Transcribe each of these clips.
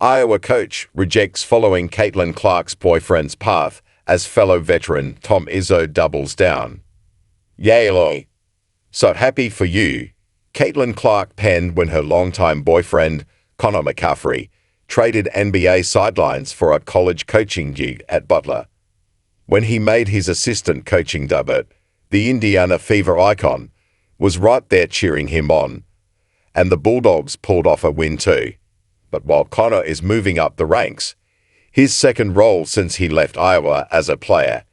Iowa coach rejects following Caitlin Clark's boyfriend's path as fellow veteran Tom Izzo doubles down. Yayyy. So happy for you. Caitlin Clark penned when her longtime boyfriend, Connor Mccaffery, traded NBA Sidelines for a college coaching gig at Butler. When he made his assistant coaching debut, the Indiana Fever icon was right there cheering him on, and the Bulldogs pulled off a win too. But while Connor is moving up the ranks, his second role since he left Iowa as a player,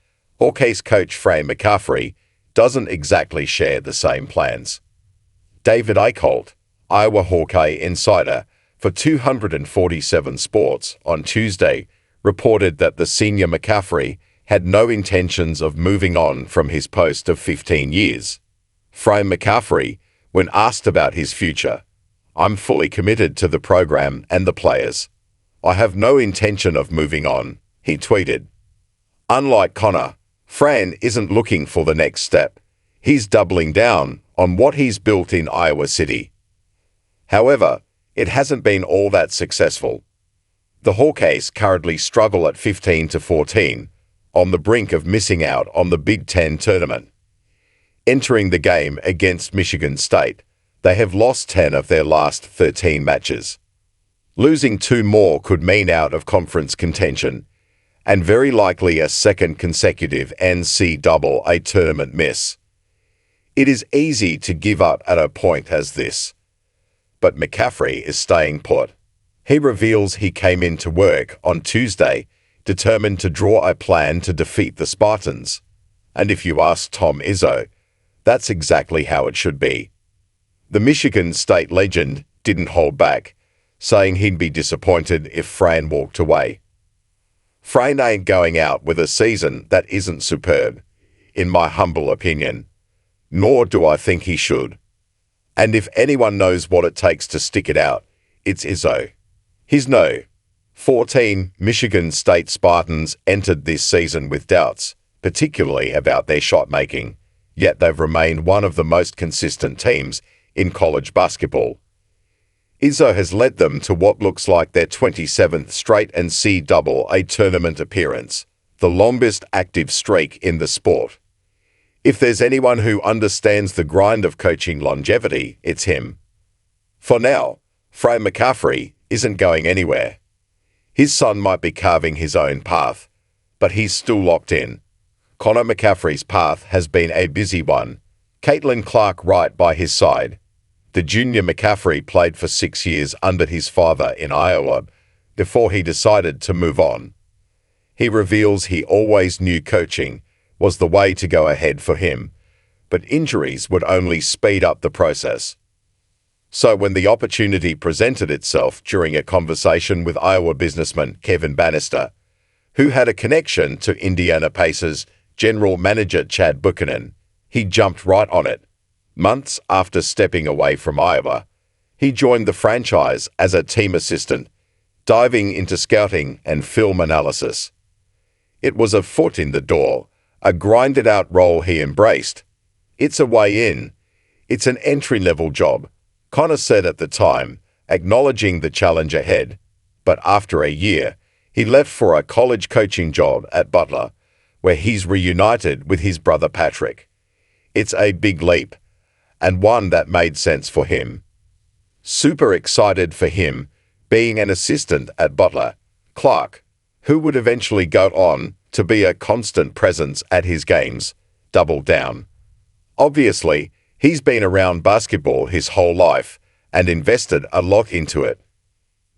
Hawkeyes coach Fran Mccaffery, doesn't exactly share the same plans. David Eickholt, Iowa Hawkeye insider for 247 Sports on Tuesday, reported that the senior Mccaffery had no intentions of moving on from his post of 15 years. Fran Mccaffery, when asked about his future, "I'm fully committed to the program and the players. I have no intention of moving on," he tweeted. Unlike Connor, Fran isn't looking for the next step. He's doubling down on what he's built in Iowa City. However, it hasn't been all that successful. The Hawkeyes currently struggle at 15-14, on the brink of missing out on the Big Ten tournament. Entering the game against Michigan State, they have lost 10 of their last 13 matches. Losing 2 more could mean out of conference contention, and very likely a second consecutive NCAA tournament miss. It is easy to give up at a point as this, but Mccaffery is staying put. He reveals he came into work on Tuesday determined to draw a plan to defeat the Spartans, and if you ask Tom Izzo, that's exactly how it should be. The Michigan State legend didn't hold back, saying he'd be disappointed if Fran walked away. Fran ain't going out with a season that isn't superb, in my humble opinion, nor do I think he should. And if anyone knows what it takes to stick it out, it's Izzo. His no. 14 Michigan State Spartans entered this season with doubts, particularly about their shot making, yet they've remained one of the most consistent teams in college basketball. Izzo has led them to what looks like their 27th straight NCAA tournament appearance, the longest active streak in the sport. If there's anyone who understands the grind of coaching longevity, it's him. For now, Fran Mccaffery isn't going anywhere. His son might be carving his own path, but he's still locked in. Connor Mccaffery's path has been a busy one. Caitlin Clark right by his side. The junior Mccaffery played for 6 years under his father in Iowa before he decided to move on. He reveals he always knew coaching was the way to go ahead for him, but injuries would only speed up the process. So when the opportunity presented itself during a conversation with Iowa businessman Kevin Bannister, who had a connection to Indiana Pacers general manager Chad Buchanan, he jumped right on it. Months after stepping away from Iowa, he joined the franchise as a team assistant, diving into scouting and film analysis. It was a foot in the door, a grinded-out role he embraced. It's a way in. It's an entry-level job, Connor said at the time, acknowledging the challenge ahead. But after a year, he left for a college coaching job at Butler, where he's reunited with his brother Patrick. It's a big leap, and one that made sense for him. Super excited for him, being an assistant at Butler, Clark, who would eventually go on to be a constant presence at his games, doubled down. Obviously, he's been around basketball his whole life and invested a lot into it.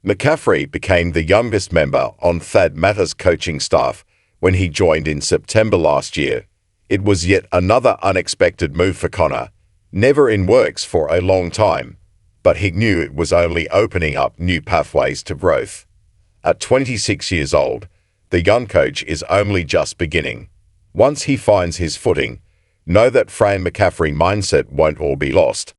Mccaffery became the youngest member on Thad Matta's coaching staff when he joined in September last year. It was yet another unexpected move for Connor, never in works for a long time, but he knew it was only opening up new pathways to growth. At 26 years old, the young coach is only just beginning. Once he finds his footing, know that Fran Mccaffery mindset won't all be lost.